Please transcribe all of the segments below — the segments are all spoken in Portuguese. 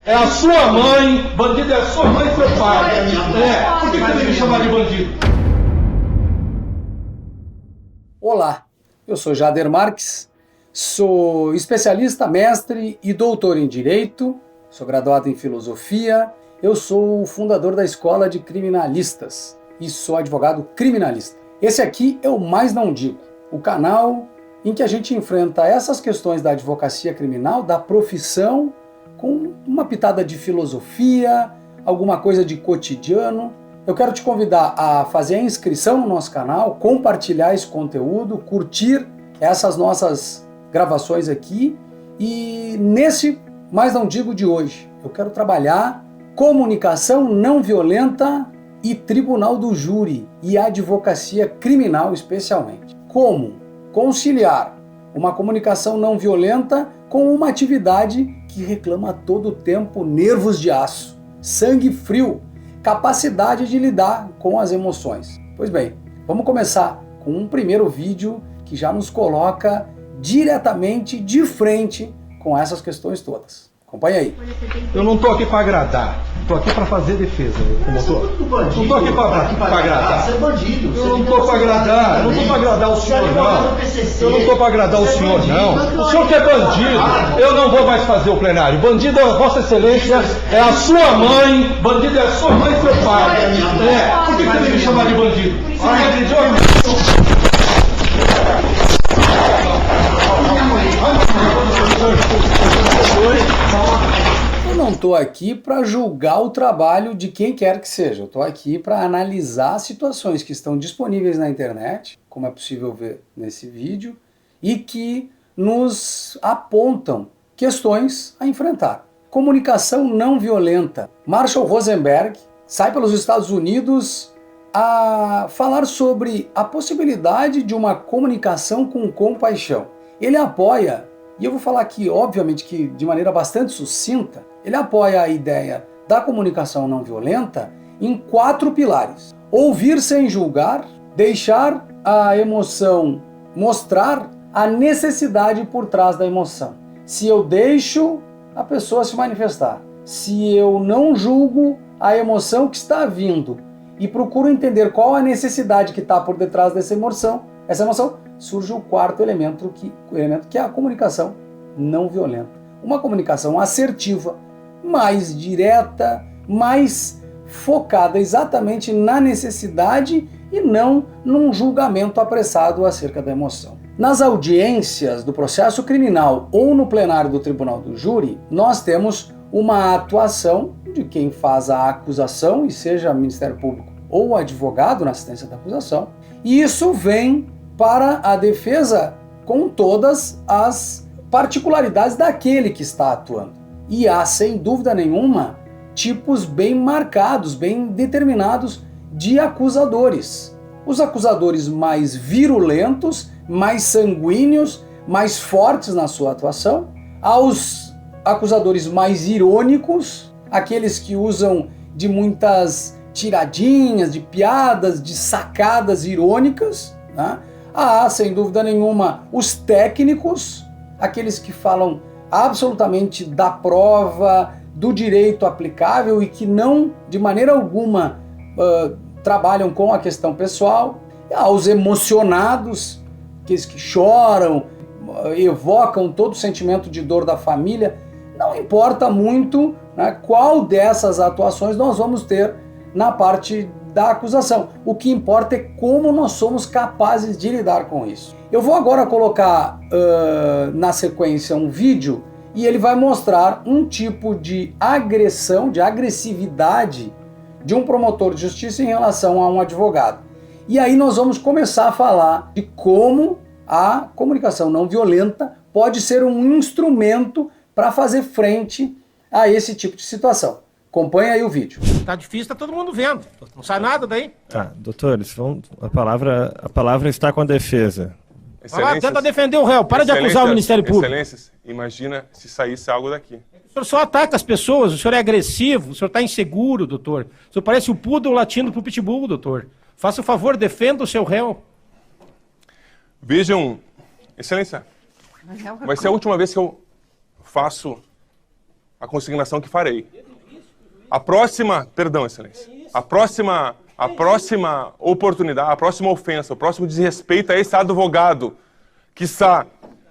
É a sua mãe, bandido é a sua mãe e seu pai. Por que você tem que me chamar de bandido? Olá, eu sou Jader Marques, sou especialista, mestre e doutor em Direito, sou graduado em Filosofia, eu sou o fundador da Escola de Criminalistas e sou advogado criminalista. Esse aqui é o Mais Não Digo, o canal em que a gente enfrenta essas questões da advocacia criminal, da profissão, com uma pitada de filosofia, alguma coisa de cotidiano. Eu quero te convidar a fazer a inscrição no nosso canal, compartilhar esse conteúdo, curtir essas nossas gravações aqui. E nesse Mais Não Digo de hoje, eu quero trabalhar comunicação não violenta e tribunal do júri e advocacia criminal especialmente. Como conciliar uma comunicação não violenta com uma atividade que reclama a todo tempo nervos de aço, sangue frio, capacidade de lidar com as emoções. Pois bem, vamos começar com um primeiro vídeo que já nos coloca diretamente de frente com essas questões todas. Acompanha aí. Eu não estou aqui para agradar, estou aqui para fazer defesa. Não estou aqui para agradar. Você é bandido. Eu não estou para agradar, eu não estou para agradar o senhor, não. Eu não estou para agradar o senhor, não. O senhor que é bandido, eu não vou mais fazer o plenário. Bandido, Vossa Excelência, é a sua mãe, bandido é a sua mãe e seu pai. Por que você tem que me chamar de bandido? Eu não estou aqui para julgar o trabalho de quem quer que seja. Eu estou aqui para analisar situações que estão disponíveis na internet, como é possível ver nesse vídeo, e que nos apontam questões a enfrentar. Comunicação não violenta. Marshall Rosenberg sai pelos Estados Unidos a falar sobre a possibilidade de uma comunicação com compaixão. Ele apoia, e eu vou falar aqui, obviamente, que de maneira bastante sucinta, ele apoia a ideia da comunicação não violenta em 4 pilares. Ouvir sem julgar, deixar a emoção mostrar a necessidade por trás da emoção. Se eu deixo a pessoa se manifestar, se eu não julgo a emoção que está vindo e procuro entender qual a necessidade que está por detrás dessa emoção, surge o 4º elemento, que é a comunicação não violenta. Uma comunicação assertiva, mais direta, mais focada exatamente na necessidade e não num julgamento apressado acerca da emoção. Nas audiências do processo criminal ou no plenário do tribunal do júri, nós temos uma atuação de quem faz a acusação, e seja Ministério Público ou advogado na assistência da acusação, e isso vem para a defesa com todas as particularidades daquele que está atuando. E há, sem dúvida nenhuma, tipos bem marcados, bem determinados de acusadores. Os acusadores mais virulentos, mais sanguíneos, mais fortes na sua atuação, aos acusadores mais irônicos, aqueles que usam de muitas tiradinhas, de piadas, de sacadas irônicas, né? Há, sem dúvida nenhuma, os técnicos, aqueles que falam absolutamente da prova, do direito aplicável e que não, de maneira alguma, trabalham com a questão pessoal. Há os emocionados, aqueles que choram, evocam todo o sentimento de dor da família. Não importa muito, né, qual dessas atuações nós vamos ter na parte da acusação. O que importa é como nós somos capazes de lidar com isso. Eu vou agora colocar na sequência um vídeo e ele vai mostrar um tipo de agressão, de agressividade de um promotor de justiça em relação a um advogado. E aí nós vamos começar a falar de como a comunicação não violenta pode ser um instrumento para fazer frente a esse tipo de situação. Acompanha aí o vídeo. Tá difícil, tá todo mundo vendo. Não sai nada daí. Tá, doutores, a palavra está com a defesa. Vai lá, tenta defender o réu. Para de acusar o Ministério Público. Excelências, imagina se saísse algo daqui. O senhor só ataca as pessoas, o senhor é agressivo, o senhor está inseguro, doutor. O senhor parece o poodle latindo pro pitbull, doutor. Faça o favor, defenda o seu réu. Vejam, Excelência, vai ser a última vez que eu faço a consignação que farei. A próxima, perdão, Excelência, a próxima oportunidade, a próxima ofensa, o próximo desrespeito a esse advogado que está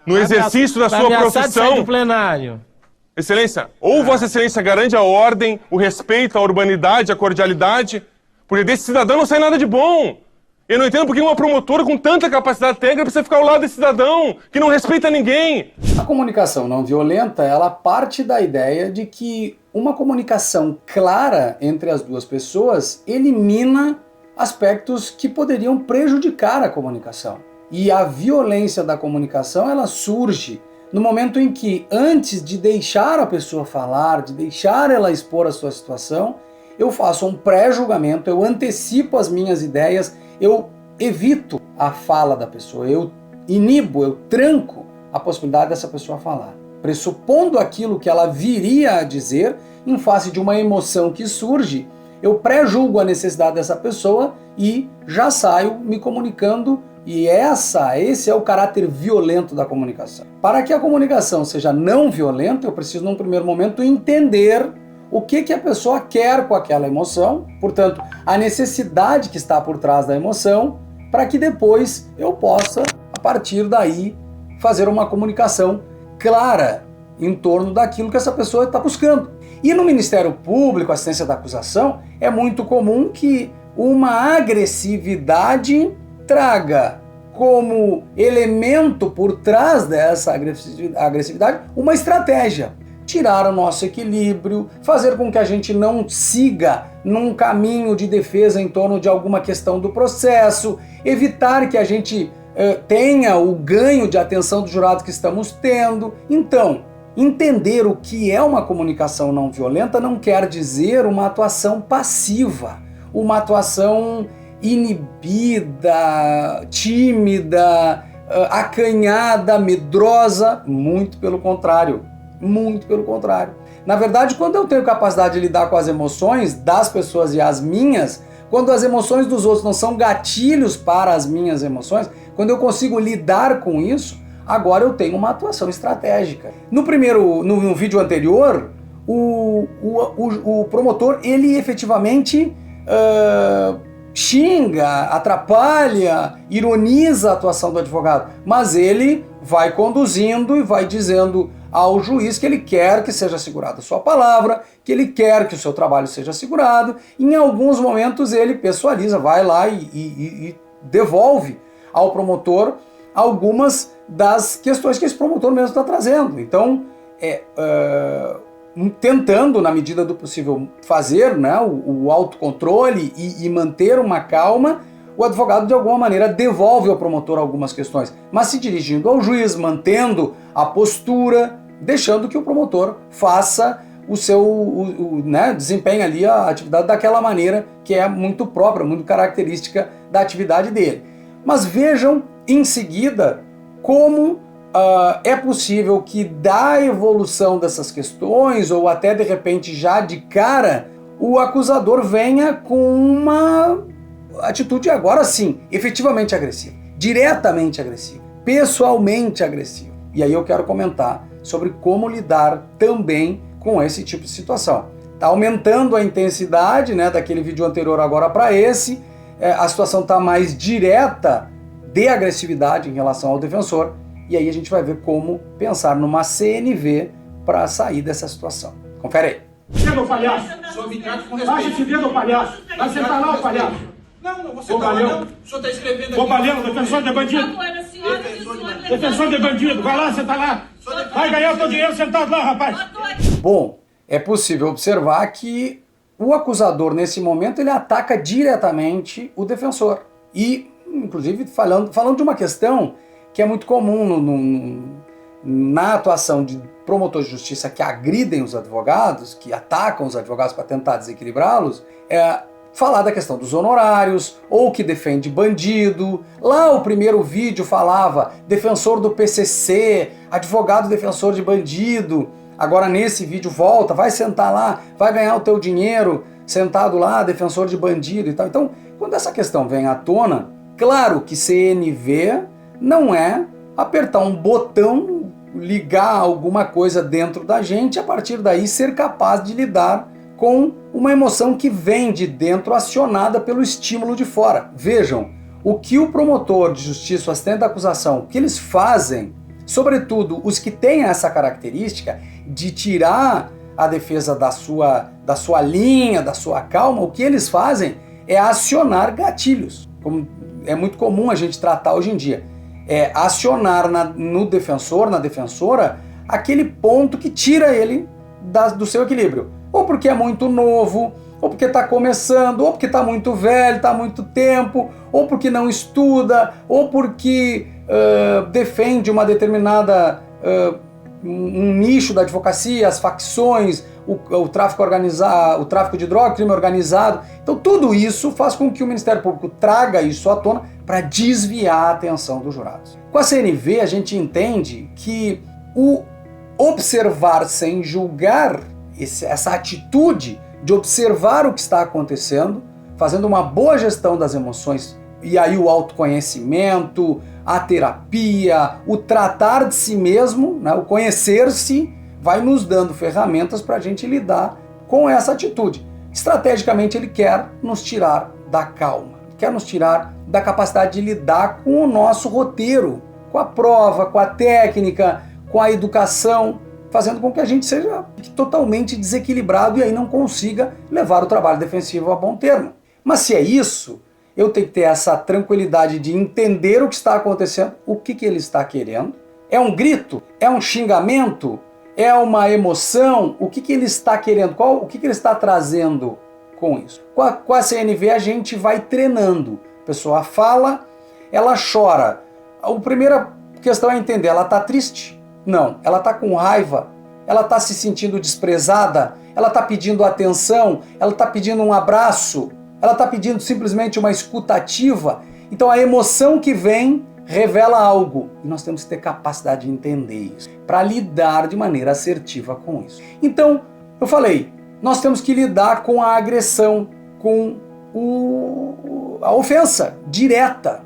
no exercício da sua profissão. Do plenário. Excelência, ou Vossa Excelência garante a ordem, o respeito, a urbanidade, a cordialidade, porque desse cidadão não sai nada de bom. Eu não entendo porque uma promotora com tanta capacidade técnica precisa ficar ao lado desse cidadão que não respeita ninguém. A comunicação não violenta, ela parte da ideia de que uma comunicação clara entre as duas pessoas elimina aspectos que poderiam prejudicar a comunicação. E a violência da comunicação, ela surge no momento em que, antes de deixar a pessoa falar, de deixar ela expor a sua situação, eu faço um pré-julgamento, eu antecipo as minhas ideias, eu evito a fala da pessoa, eu inibo, eu tranco a possibilidade dessa pessoa falar, pressupondo aquilo que ela viria a dizer em face de uma emoção que surge. Eu pré-julgo a necessidade dessa pessoa e já saio me comunicando, e esse é o caráter violento da comunicação. Para que a comunicação seja não violenta, eu preciso, num primeiro momento, entender o que a pessoa quer com aquela emoção, portanto, a necessidade que está por trás da emoção, para que depois eu possa, a partir daí, fazer uma comunicação clara em torno daquilo que essa pessoa está buscando. E no Ministério Público, assistência da acusação, é muito comum que uma agressividade traga como elemento por trás dessa agressividade uma estratégia. Tirar o nosso equilíbrio, fazer com que a gente não siga num caminho de defesa em torno de alguma questão do processo, evitar que a gente tenha o ganho de atenção do jurado que estamos tendo. Então, entender o que é uma comunicação não violenta não quer dizer uma atuação passiva, uma atuação inibida, tímida, acanhada, medrosa. Muito pelo contrário. Muito pelo contrário. Na verdade, quando eu tenho capacidade de lidar com as emoções das pessoas e as minhas, quando as emoções dos outros não são gatilhos para as minhas emoções, quando eu consigo lidar com isso, agora eu tenho uma atuação estratégica. No vídeo anterior, o promotor, ele efetivamente xinga, atrapalha, ironiza a atuação do advogado, mas ele vai conduzindo e vai dizendo ao juiz que ele quer que seja assegurada a sua palavra, que ele quer que o seu trabalho seja assegurado. Em alguns momentos ele pessoaliza, vai lá e devolve ao promotor algumas das questões que esse promotor mesmo está trazendo. Então, tentando, na medida do possível, fazer, né, o autocontrole e manter uma calma, o advogado, de alguma maneira, devolve ao promotor algumas questões, mas se dirigindo ao juiz, mantendo a postura, deixando que o promotor faça o seu, desempenhe ali a atividade daquela maneira que é muito própria, muito característica da atividade dele. Mas vejam, em seguida, como é possível que da evolução dessas questões, ou até de repente já de cara, o acusador venha com uma atitude agora sim, efetivamente agressiva, diretamente agressiva, pessoalmente agressiva. E aí eu quero comentar sobre como lidar também com esse tipo de situação. Está aumentando a intensidade, né, daquele vídeo anterior agora para esse, a situação está mais direta de agressividade em relação ao defensor, e aí a gente vai ver como pensar numa CNV para sair dessa situação. Confere aí. Chega o palhaço! Baixa-se dedo, palhaço! Vai sentar lá, o palhaço! Não, você tá lá, não. O senhor está escrevendo aqui. Bobalhão, defensor de bandido! Defensor de bandido, vai lá, senta lá! Vai ganhar o teu dinheiro sentado lá, rapaz! Bom, é possível observar que o acusador, nesse momento, ele ataca diretamente o defensor. E, inclusive, falando de uma questão que é muito comum na atuação de promotores de justiça que agridem os advogados, que atacam os advogados para tentar desequilibrá-los, falar da questão dos honorários, ou que defende bandido. Lá o primeiro vídeo falava defensor do PCC, advogado defensor de bandido. Agora nesse vídeo volta, vai sentar lá, vai ganhar o teu dinheiro sentado lá, defensor de bandido e tal. Então, quando essa questão vem à tona, claro que CNV não é apertar um botão ligar alguma coisa dentro da gente, a partir daí ser capaz de lidar com uma emoção que vem de dentro, acionada pelo estímulo de fora. Vejam, o que o promotor de justiça, o assistente da acusação, o que eles fazem, sobretudo os que têm essa característica de tirar a defesa da sua linha, da sua calma, o que eles fazem é acionar gatilhos, como é muito comum a gente tratar hoje em dia. É acionar no defensor, na defensora, aquele ponto que tira ele do seu equilíbrio. Ou porque é muito novo, ou porque está começando, ou porque está muito velho, está há muito tempo, ou porque não estuda, ou porque defende uma determinada um nicho da advocacia, as facções, o tráfico organizado, o tráfico de droga, crime organizado. Então tudo isso faz com que o Ministério Público traga isso à tona para desviar a atenção dos jurados. Com a CNV a gente entende que o observar sem julgar, essa atitude de observar o que está acontecendo, fazendo uma boa gestão das emoções, e aí o autoconhecimento, a terapia, o tratar de si mesmo, né, o conhecer-se, vai nos dando ferramentas para a gente lidar com essa atitude. Estrategicamente ele quer nos tirar da calma, quer nos tirar da capacidade de lidar com o nosso roteiro, com a prova, com a técnica, com a educação, fazendo com que a gente seja totalmente desequilibrado e aí não consiga levar o trabalho defensivo a bom termo. Mas se é isso, eu tenho que ter essa tranquilidade de entender o que está acontecendo, o que ele está querendo. É um grito? É um xingamento? É uma emoção? O que ele está querendo? O que ele está trazendo com isso? Com a CNV a gente vai treinando. A pessoa fala, ela chora. A primeira questão é entender, ela está triste? Não. Ela está com raiva? Ela está se sentindo desprezada? Ela está pedindo atenção? Ela está pedindo um abraço? Ela está pedindo simplesmente uma escuta ativa? Então a emoção que vem revela algo. E nós temos que ter capacidade de entender isso, para lidar de maneira assertiva com isso. Então, eu falei, nós temos que lidar com a agressão, com a ofensa direta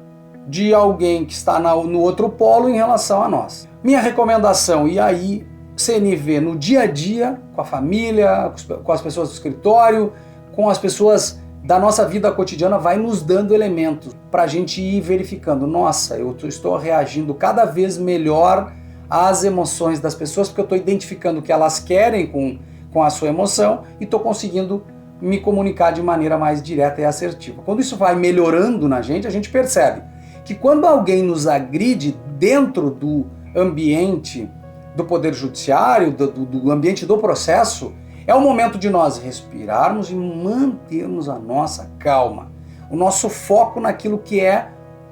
de alguém que está no outro polo em relação a nós. Minha recomendação, e aí CNV no dia a dia, com a família, com as pessoas do escritório, com as pessoas da nossa vida cotidiana, vai nos dando elementos para a gente ir verificando. Nossa, eu estou reagindo cada vez melhor às emoções das pessoas, porque eu estou identificando o que elas querem com a sua emoção e estou conseguindo me comunicar de maneira mais direta e assertiva. Quando isso vai melhorando na gente, a gente percebe que quando alguém nos agride dentro do ambiente do Poder Judiciário, do ambiente do processo, é o momento de nós respirarmos e mantermos a nossa calma, o nosso foco naquilo que é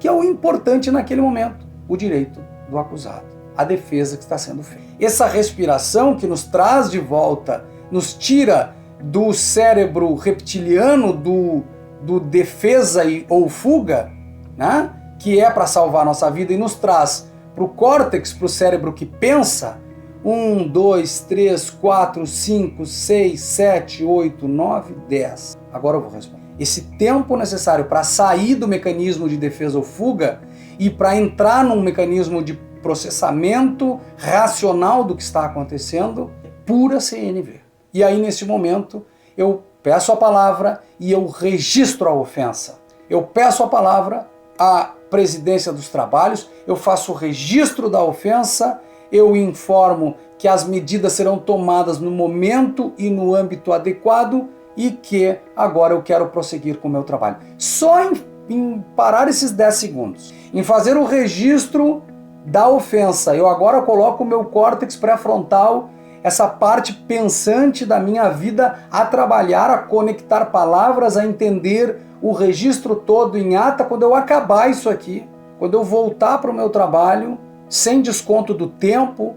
o importante naquele momento, o direito do acusado, a defesa que está sendo feita. Essa respiração que nos traz de volta, nos tira do cérebro reptiliano, do defesa ou fuga, né? Que é para salvar a nossa vida, e nos traz para o córtex, para o cérebro que pensa. 1, 2, 3, 4, 5, 6, 7, 8, 9, 10. Agora eu vou responder. Esse tempo necessário para sair do mecanismo de defesa ou fuga e para entrar num mecanismo de processamento racional do que está acontecendo, é pura CNV. E aí, nesse momento, eu peço a palavra e eu registro a ofensa. Eu peço a palavra à presidência dos trabalhos, eu faço o registro da ofensa, eu informo que as medidas serão tomadas no momento e no âmbito adequado e que agora eu quero prosseguir com o meu trabalho. Só em parar esses 10 segundos, em fazer o registro da ofensa, eu agora coloco o meu córtex pré-frontal, essa parte pensante da minha vida, a trabalhar, a conectar palavras, a entender o registro todo em ata. Quando eu acabar isso aqui, quando eu voltar para o meu trabalho, sem desconto do tempo,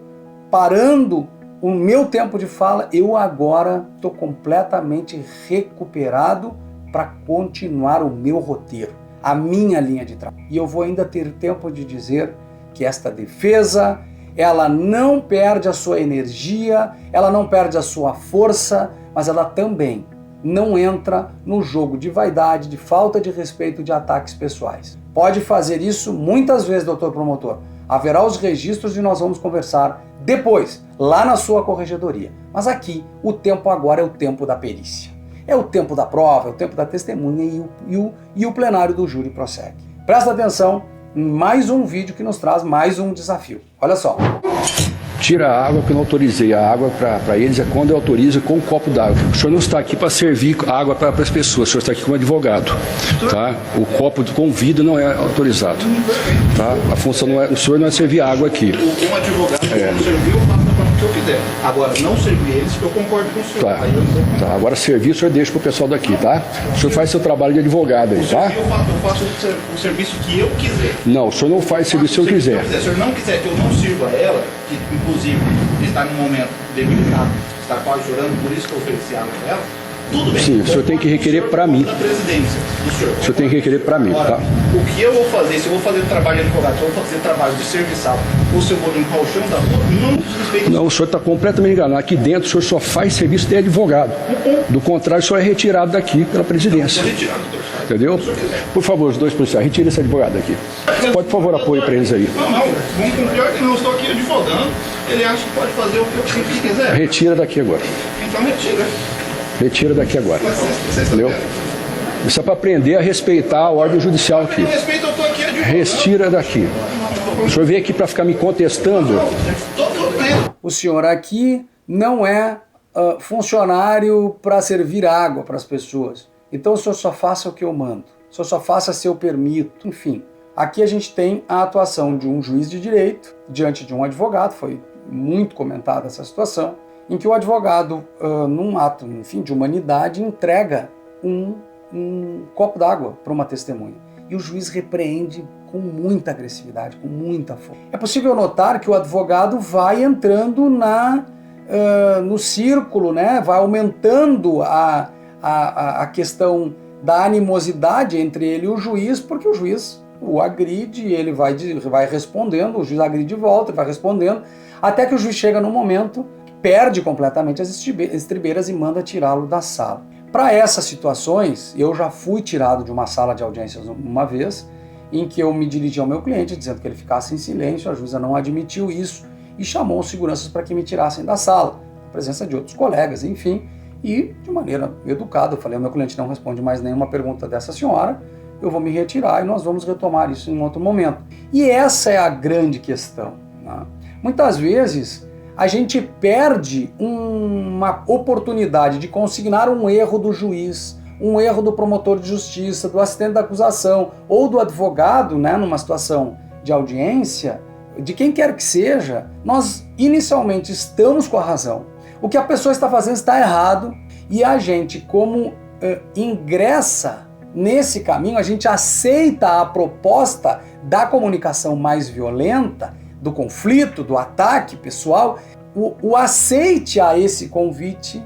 parando o meu tempo de fala, eu agora estou completamente recuperado para continuar o meu roteiro, a minha linha de trabalho. E eu vou ainda ter tempo de dizer que esta defesa, ela não perde a sua energia, ela não perde a sua força, mas ela também não entra no jogo de vaidade, de falta de respeito, de ataques pessoais. Pode fazer isso muitas vezes, doutor promotor, haverá os registros e nós vamos conversar depois, lá na sua corregedoria. Mas aqui, o tempo agora é o tempo da perícia. É o tempo da prova, é o tempo da testemunha e o plenário do júri prossegue. Presta atenção em mais um vídeo que nos traz mais um desafio. Olha só. Tira a água, que eu não autorizei a água para eles, é quando eu autorizo com um copo d'água. O senhor não está aqui para servir água para as pessoas, o senhor está aqui como advogado. Tá? O copo com vidro não é autorizado. Tá? A função não é, o senhor não é servir água aqui. Como advogado, eu servir, eu faço da forma que eu quiser. Agora, não servir eles, eu concordo com o senhor. Tá. Tá. Agora, servir, o senhor deixa para o pessoal daqui, tá? O senhor faz seu trabalho de advogado aí, tá? Eu faço o serviço que eu quiser. Não, o senhor não faz o serviço que eu quiser. Se o senhor não quiser que eu não sirva ela, que inclusive está num momento debilitado, está quase chorando, por isso que eu ofereci água para ela, tudo bem. Sim, o senhor tem que requerer para mim. Da presidência do senhor. O senhor tem que requerer para mim, Agora, tá? o que eu vou fazer, se eu vou fazer trabalho de advogado, se eu vou fazer trabalho de serviçal, ou se eu vou limpar o chão da rua, não diz respeito. Não, o senhor está completamente enganado. Aqui dentro o senhor só faz serviço de advogado. Do contrário, o senhor é retirado daqui pela presidência. Entendeu? Por favor, os dois policiais, retire esse advogado aqui. Pode, por favor, apoio para eles aí. Não, vamos com pior que não, eu estou aqui advogando. Ele acha que pode fazer o que quiser. Retira daqui agora. Então retira. Retira daqui agora. Entendeu? Isso é para aprender a respeitar a ordem judicial aqui. Respeito, eu estou aqui advogando. Retira daqui. O senhor veio aqui para ficar me contestando. O senhor aqui não é funcionário para servir água para as pessoas. Então o senhor só faça o que eu mando. O senhor só faça se eu permito. Enfim, aqui a gente tem a atuação de um juiz de direito diante de um advogado. Foi muito comentada essa situação, em que o advogado, num ato, enfim, de humanidade, entrega um copo d'água para uma testemunha. E o juiz repreende com muita agressividade, com muita força. É possível notar que o advogado vai entrando no círculo, né? Vai aumentando a questão da animosidade entre ele e o juiz, porque o juiz o agride, ele vai respondendo, o juiz agride de volta, vai respondendo, até que o juiz chega num momento, perde completamente as estribeiras e manda tirá-lo da sala. Para essas situações, eu já fui tirado de uma sala de audiências uma vez, em que eu me dirigi ao meu cliente dizendo que ele ficasse em silêncio, a juíza não admitiu isso e chamou os seguranças para que me tirassem da sala, na presença de outros colegas, enfim, e de maneira educada eu falei, o meu cliente não responde mais nenhuma pergunta dessa senhora, eu vou me retirar e nós vamos retomar isso em outro momento. E essa é a grande questão, né? Muitas vezes a gente perde uma oportunidade de consignar um erro do juiz, um erro do promotor de justiça, do assistente da acusação ou do advogado, né, numa situação de audiência, de quem quer que seja. Nós inicialmente estamos com a razão. O que a pessoa está fazendo está errado e a gente, como ingressa nesse caminho, a gente aceita a proposta da comunicação mais violenta, do conflito, do ataque pessoal. O aceite a esse convite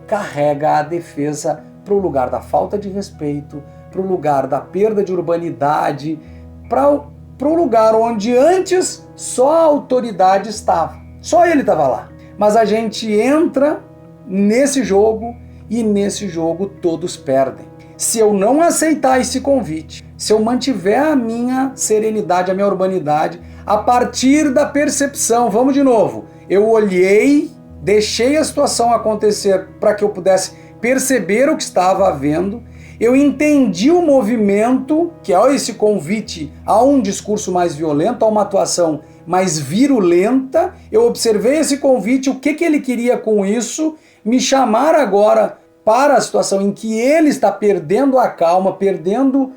carrega a defesa para o lugar da falta de respeito, para o lugar da perda de urbanidade, para o lugar onde antes só a autoridade estava, só ele estava lá. Mas a gente entra nesse jogo e nesse jogo todos perdem. Se eu não aceitar esse convite, se eu mantiver a minha serenidade, a minha urbanidade, a partir da percepção, vamos de novo, eu olhei, deixei a situação acontecer para que eu pudesse perceber o que estava havendo, eu entendi o movimento, que é esse convite a um discurso mais violento, a uma atuação mais virulenta, eu observei esse convite, o que ele queria com isso, me chamar agora para a situação em que ele está perdendo a calma, perdendo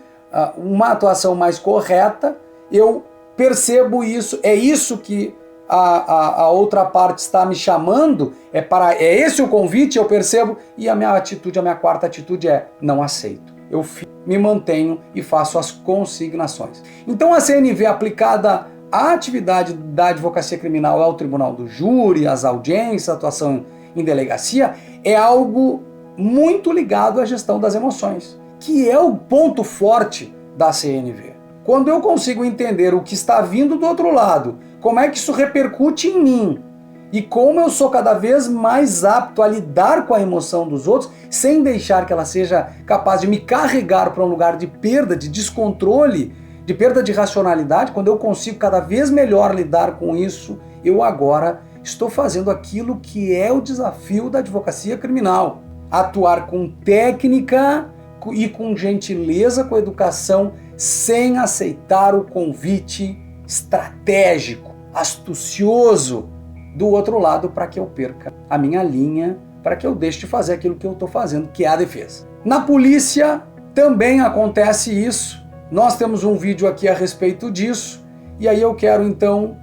uma atuação mais correta, eu percebo isso, é isso que a outra parte está me chamando, é esse o convite, eu percebo, e a minha atitude, a minha quarta atitude é não aceito. Eu me mantenho e faço as consignações. Então a CNV aplicada à atividade da advocacia criminal ao tribunal do júri, às audiências, a atuação em delegacia, é algo muito ligado à gestão das emoções, que é o ponto forte da CNV. Quando eu consigo entender o que está vindo do outro lado, como é que isso repercute em mim e como eu sou cada vez mais apto a lidar com a emoção dos outros sem deixar que ela seja capaz de me carregar para um lugar de perda, de descontrole, de perda de racionalidade, quando eu consigo cada vez melhor lidar com isso, eu agora estou fazendo aquilo que é o desafio da advocacia criminal. Atuar com técnica e com gentileza, com educação, sem aceitar o convite estratégico, astucioso do outro lado para que eu perca a minha linha, para que eu deixe de fazer aquilo que eu estou fazendo, que é a defesa. Na polícia também acontece isso. Nós temos um vídeo aqui a respeito disso, e aí eu quero então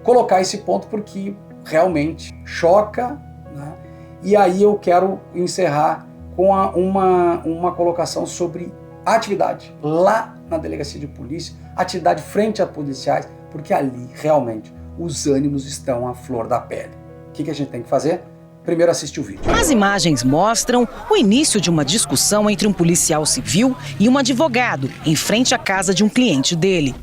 colocar esse ponto porque realmente choca, né? E aí eu quero encerrar com uma colocação sobre atividade lá na delegacia de polícia, atividade frente a policiais, porque ali realmente os ânimos estão à flor da pele. O que a gente tem que fazer? Primeiro assistir o vídeo. As imagens mostram o início de uma discussão entre um policial civil e um advogado em frente à casa de um cliente dele.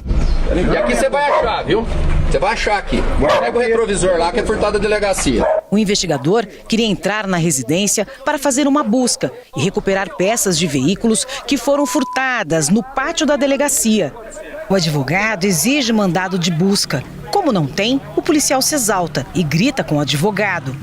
E aqui você vai achar, viu? Você vai achar aqui. Pega o retrovisor lá que é furtado da delegacia. O investigador queria entrar na residência para fazer uma busca e recuperar peças de veículos que foram furtadas no pátio da delegacia. O advogado exige mandado de busca. Como não tem, o policial se exalta e grita com o advogado.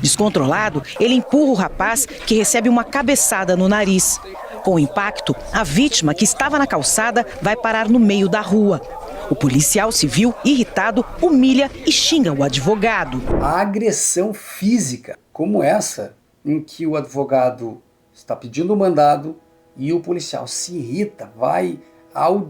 Descontrolado, ele empurra o rapaz, que recebe uma cabeçada no nariz. Com o impacto, a vítima, que estava na calçada, vai parar no meio da rua. O policial civil, irritado, humilha e xinga o advogado. A agressão física, como essa, em que o advogado está pedindo o mandado e o policial se irrita, vai ao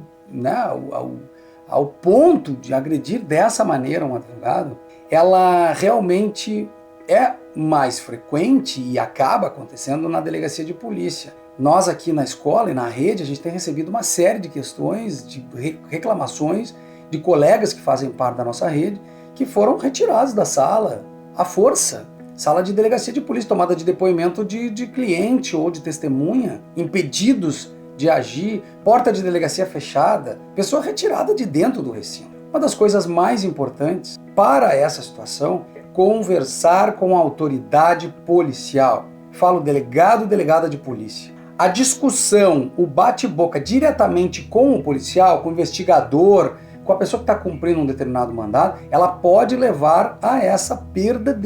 ponto de agredir dessa maneira um advogado, ela realmente é mais frequente e acaba acontecendo na delegacia de polícia. Nós aqui na escola e na rede, a gente tem recebido uma série de questões, de reclamações de colegas que fazem parte da nossa rede, que foram retirados da sala à força. Sala de delegacia de polícia, tomada de depoimento de cliente ou de testemunha, impedidos de agir, porta de delegacia fechada, pessoa retirada de dentro do recinto. Uma das coisas mais importantes para essa situação é conversar com a autoridade policial. Falo delegado, delegada de polícia. A discussão, o bate-boca diretamente com o policial, com o investigador, com a pessoa que está cumprindo um determinado mandado, ela pode levar a essa perda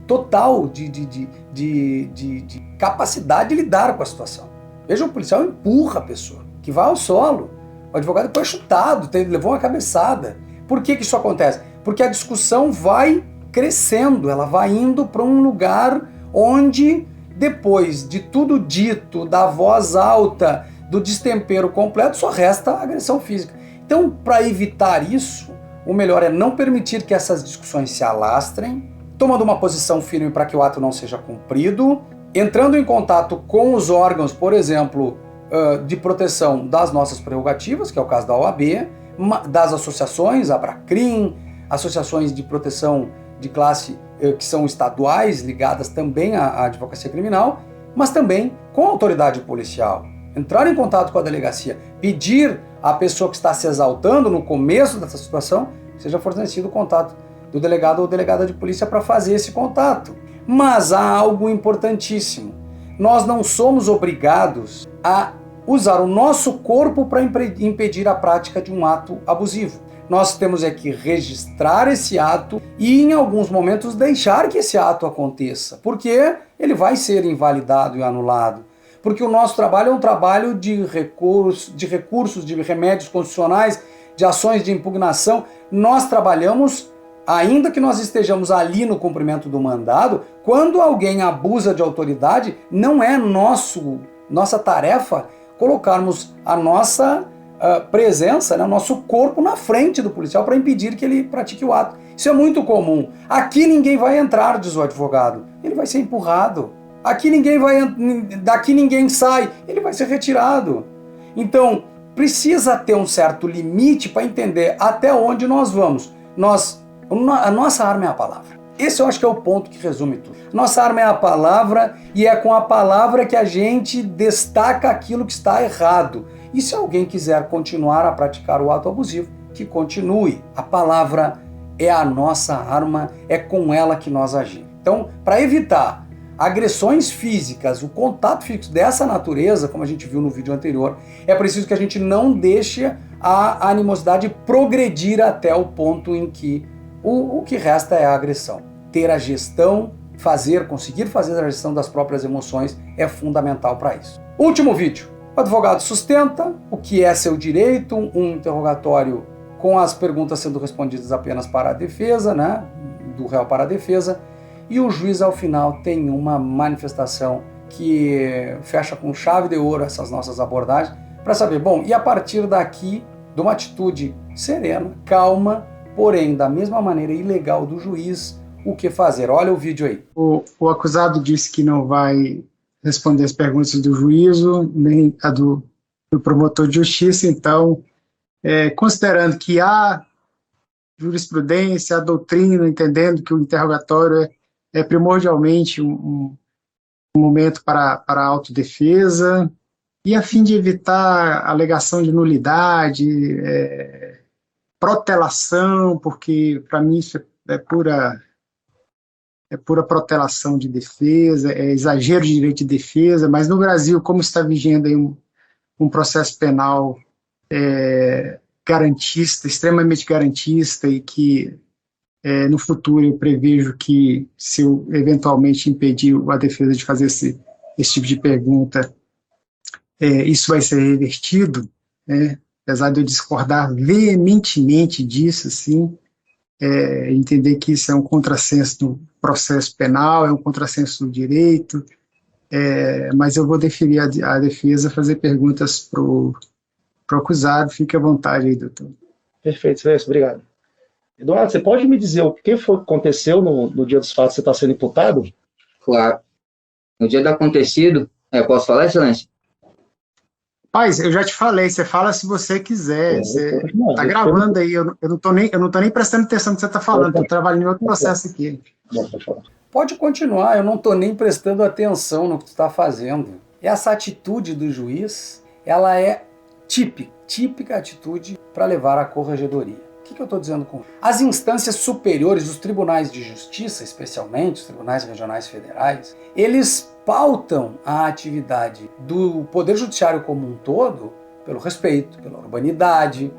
total de capacidade de lidar com a situação. Veja, o policial empurra a pessoa, que vai ao solo. O advogado foi chutado, levou uma cabeçada. Por que isso acontece? Porque a discussão vai crescendo, ela vai indo para um lugar onde, depois de tudo dito, da voz alta, do destempero completo, só resta a agressão física. Então, para evitar isso, o melhor é não permitir que essas discussões se alastrem, tomando uma posição firme para que o ato não seja cumprido, entrando em contato com os órgãos, por exemplo, de proteção das nossas prerrogativas, que é o caso da OAB, das associações, a Abracrim, associações de proteção de classe que são estaduais, ligadas também à advocacia criminal, mas também com a autoridade policial. Entrar em contato com a delegacia, pedir à pessoa que está se exaltando no começo dessa situação, que seja fornecido o contato do delegado ou delegada de polícia para fazer esse contato. Mas há algo importantíssimo. Nós não somos obrigados a usar o nosso corpo para impedir a prática de um ato abusivo. Nós temos que registrar esse ato e, em alguns momentos, deixar que esse ato aconteça, porque ele vai ser invalidado e anulado. Porque o nosso trabalho é um trabalho de recursos, de remédios constitucionais, de ações de impugnação. Nós trabalhamos, ainda que nós estejamos ali no cumprimento do mandado, quando alguém abusa de autoridade, não é nossa tarefa colocarmos a nossa presença, né, o nosso corpo na frente do policial para impedir que ele pratique o ato. Isso é muito comum. Aqui ninguém vai entrar, diz o advogado. Ele vai ser empurrado. Daqui ninguém sai. Ele vai ser retirado. Então, precisa ter um certo limite para entender até onde nós vamos. A nossa arma é a palavra. Esse eu acho que é o ponto que resume tudo. Nossa arma é a palavra e é com a palavra que a gente destaca aquilo que está errado. E se alguém quiser continuar a praticar o ato abusivo, que continue. A palavra é a nossa arma, é com ela que nós agimos. Então, para evitar agressões físicas, o contato físico dessa natureza, como a gente viu no vídeo anterior, é preciso que a gente não deixe a animosidade progredir até o ponto em que o que resta é a agressão. Ter a gestão, conseguir fazer a gestão das próprias emoções é fundamental para isso. Último vídeo. O advogado sustenta o que é seu direito, um interrogatório com as perguntas sendo respondidas apenas para a defesa, né, do réu para a defesa, e o juiz ao final tem uma manifestação que fecha com chave de ouro essas nossas abordagens, para saber, bom, e a partir daqui, de uma atitude serena, calma, porém da mesma maneira ilegal do juiz, o que fazer? Olha o vídeo aí. O acusado disse que não vai responder as perguntas do juízo, nem a do promotor de justiça, então, considerando que há jurisprudência, a doutrina, entendendo que o interrogatório é primordialmente um momento para a autodefesa, e a fim de evitar alegação de nulidade, protelação, porque para mim isso é pura protelação de defesa, é exagero de direito de defesa, mas no Brasil, como está vigendo aí um processo penal garantista, extremamente garantista, e que no futuro eu prevejo que, se eu eventualmente impedir a defesa de fazer esse tipo de pergunta, isso vai ser revertido, né? Apesar de eu discordar veementemente disso, assim, entender que isso é um contrassenso do processo penal, é um contrassenso do direito, mas eu vou deferir a defesa fazer perguntas para o acusado. Fique à vontade aí, doutor. Perfeito, Silvestre, obrigado. Eduardo, você pode me dizer o que foi que aconteceu no dia dos fatos que você está sendo imputado? Claro. No dia do acontecido, posso falar, excelência? Paz, eu já te falei, você fala se você quiser, você está gravando aí, eu não tô nem prestando atenção no que você está falando, estou trabalhando em outro processo aqui. Pode continuar, eu não estou nem prestando atenção no que tu está fazendo. Essa atitude do juiz, ela é típica atitude para levar à corregedoria. O que eu estou dizendo com isso? As instâncias superiores, os tribunais de justiça, especialmente os tribunais regionais federais, eles pautam a atividade do Poder Judiciário como um todo pelo respeito, pela urbanidade,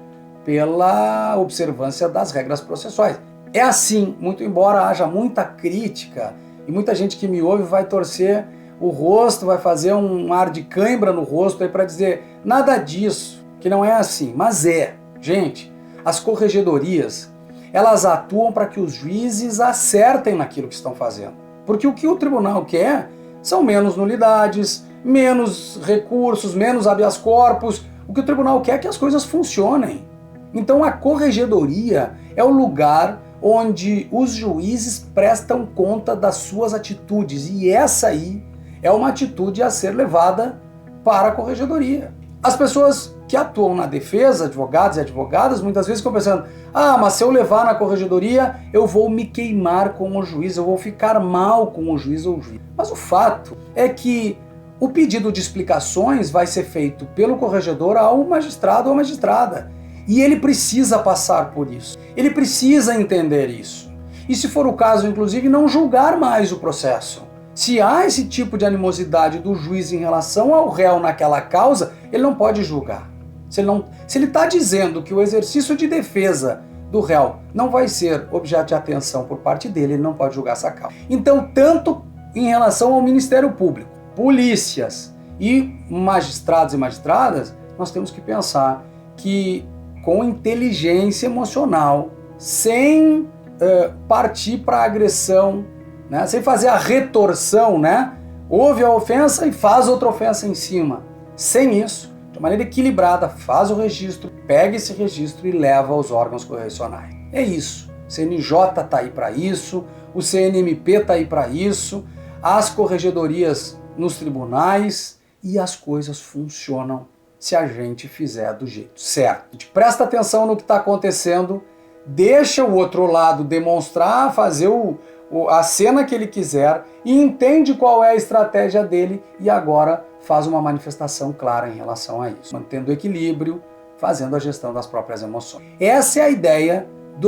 pela observância das regras processuais. É assim, muito embora haja muita crítica e muita gente que me ouve vai torcer o rosto, vai fazer um ar de cãibra no rosto aí para dizer nada disso, que não é assim, mas é. Gente, as corregedorias, elas atuam para que os juízes acertem naquilo que estão fazendo. Porque o que o tribunal quer são menos nulidades, menos recursos, menos habeas corpus. O que o tribunal quer é que as coisas funcionem. Então a corregedoria é o lugar onde os juízes prestam conta das suas atitudes. E essa aí é uma atitude a ser levada para a corregedoria. As pessoas que atuam na defesa, advogados e advogadas, muitas vezes ficam pensando, mas se eu levar na corregedoria, eu vou me queimar com o juiz, eu vou ficar mal com o juiz ou o juiz. Mas o fato é que o pedido de explicações vai ser feito pelo corregedor ao magistrado ou magistrada. E ele precisa passar por isso. Ele precisa entender isso. E se for o caso, inclusive, não julgar mais o processo. Se há esse tipo de animosidade do juiz em relação ao réu naquela causa, ele não pode julgar. Se ele está dizendo que o exercício de defesa do réu não vai ser objeto de atenção por parte dele, ele não pode julgar essa causa. Então, tanto em relação ao Ministério Público, polícias e magistrados e magistradas, nós temos que pensar que com inteligência emocional, sem partir para a agressão, né? Sem fazer a retorção, né? Houve a ofensa e faz outra ofensa em cima. Sem isso, de maneira equilibrada, faz o registro, pega esse registro e leva aos órgãos correcionais. É isso. O CNJ está aí para isso, o CNMP está aí para isso, as corregedorias nos tribunais, e as coisas funcionam se a gente fizer do jeito certo. A gente presta atenção no que está acontecendo, deixa o outro lado demonstrar, fazer a cena que ele quiser e entende qual é a estratégia dele e agora faz uma manifestação clara em relação a isso, mantendo o equilíbrio, fazendo a gestão das próprias emoções. Essa é a ideia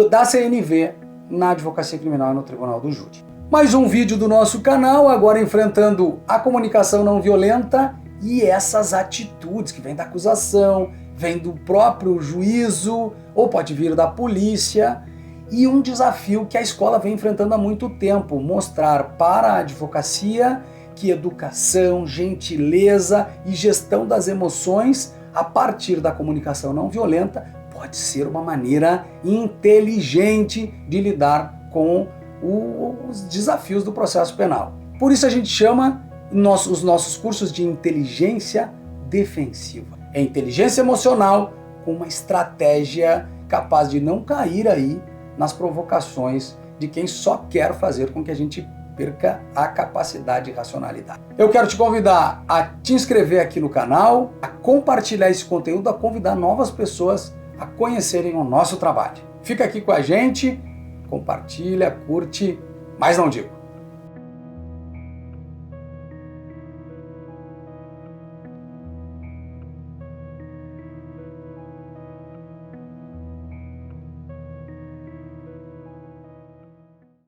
da CNV na advocacia criminal e no Tribunal do Júri. Mais um vídeo do nosso canal, agora enfrentando a comunicação não violenta e essas atitudes que vêm da acusação, vem do próprio juízo, ou pode vir da polícia, e um desafio que a escola vem enfrentando há muito tempo, mostrar para a advocacia que educação, gentileza e gestão das emoções a partir da comunicação não violenta pode ser uma maneira inteligente de lidar com os desafios do processo penal. Por isso a gente chama os nossos cursos de inteligência defensiva. É inteligência emocional com uma estratégia capaz de não cair aí nas provocações de quem só quer fazer com que a gente perca a capacidade de racionalidade. Eu quero te convidar a te inscrever aqui no canal, a compartilhar esse conteúdo, a convidar novas pessoas a conhecerem o nosso trabalho. Fica aqui com a gente, compartilha, curte, mas não digo.